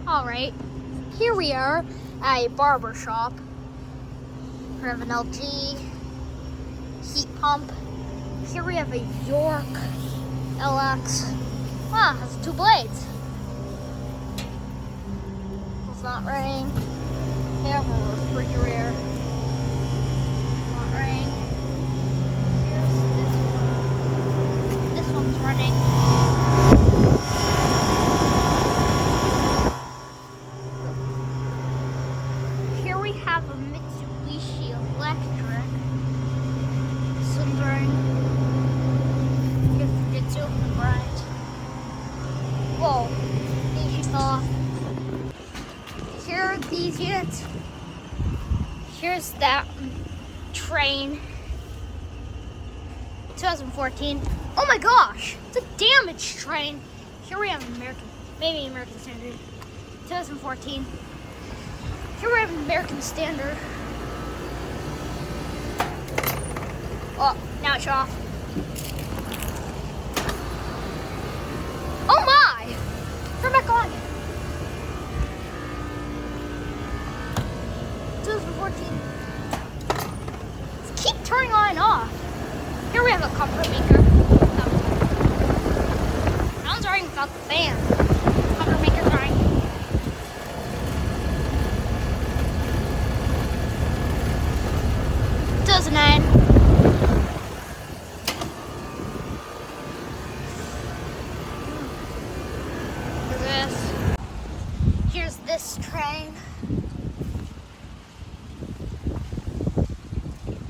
Alright, here we are at a barber shop. We have an LG heat pump. Here we have a York LX. Ah, it has 2 blades. It's not raining. We have a refrigerator. Not raining. Here's this one. This one's running. Here we have a Mitsubishi Electric. Sunburn. Here's Fujitsu and Bryant. Whoa, these fell off. Here are these units. Here's that train. 2014. Oh my gosh, it's a damaged train. Here we have maybe American Standard. 2014. Here we have American Standard. Oh, now it's off. Oh my! Turn back on. 2014. Let's keep turning on and off. Here we have a comfort maker. That one's running without the fan. Comfort maker's running. Doesn't end. Look at this. Here's this train.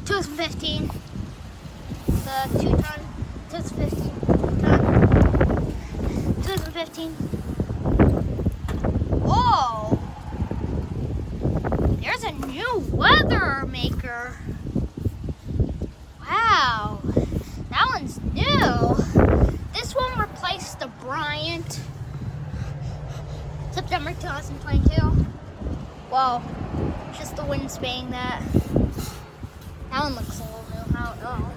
2015. The 2-ton. 2015. Ton. 2015. Whoa! There's a new weather maker. Wow, that one's new. This one replaced the Bryant. September 2022. Whoa, just the wind spinning that. That one looks a little new, I don't know.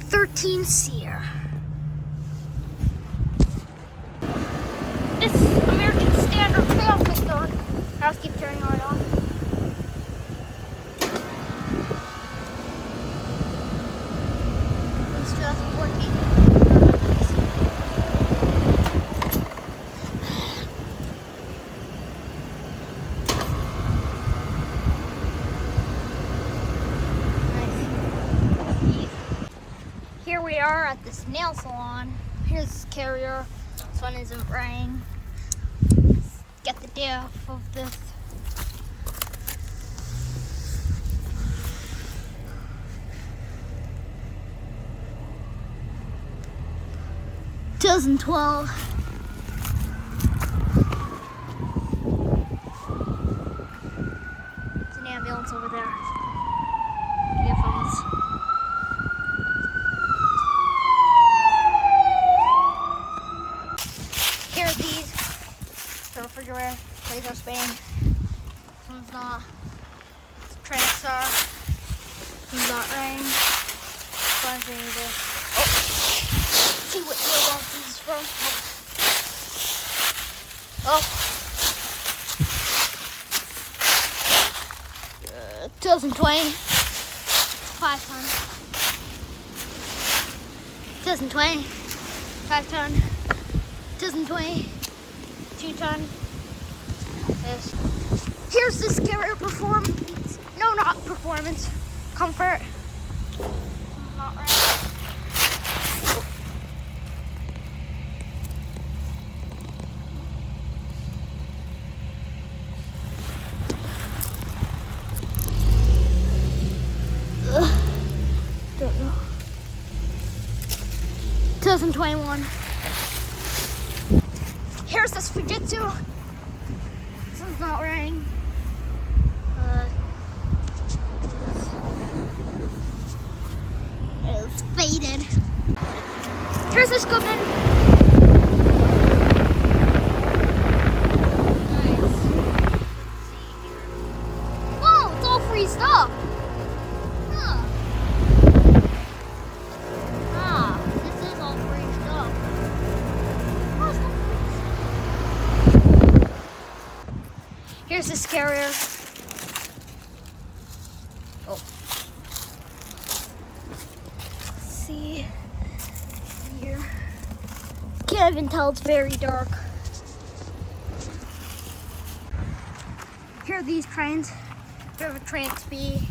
13 Sear. This American Standard filter. I'll keep turning on and off. Here we are at this nail salon. Here's this carrier. This one isn't running. Let's get the depth of this. "2012. There's an ambulance over there. Earphones. Here are these. The refrigerator. Laser span. This one's not. It's a transfer. This one's not rain. This one's rain either. Oh! See what year this is from. Oh. 2020. 5-ton. 2020. 5-ton. 2020. 2-ton. Here's this carrier performance. No, not performance. Comfort. Not right. 2021. Here's this Fujitsu. This one's not running. It's faded. Here's this Goodman. Nice. Whoa, it's all freezed up. This is all freezed up. Here's this carrier. Oh. Let's see here. Can't even tell, it's very dark. Here are these trains. We have a Transbee.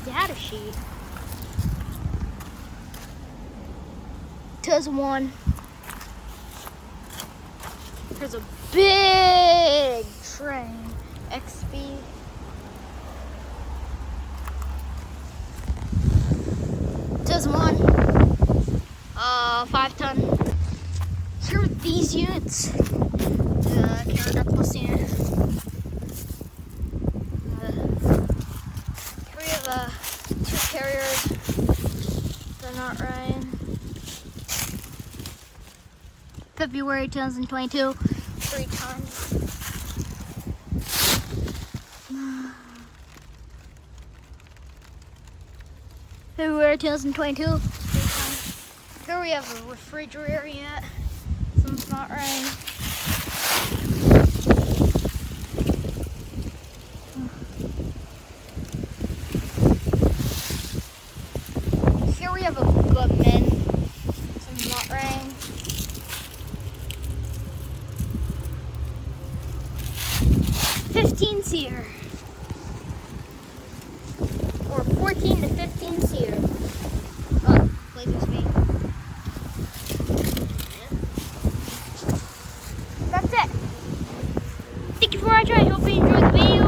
Data sheet. 2001. There's a big train. XB. Does one. 5-ton. Here are these units. Carrier plus unit. Here we have 2 carriers. They're not right. February 2022, 3 tons. February 2022, 3 tons. Here we have a refrigerator yet. Something's not right. Here we have a Goodman. Something's not right. Seater, or 14 to 15 seater. Oh, laser speed. That's it. Thank you for watching. I hope you enjoyed the video.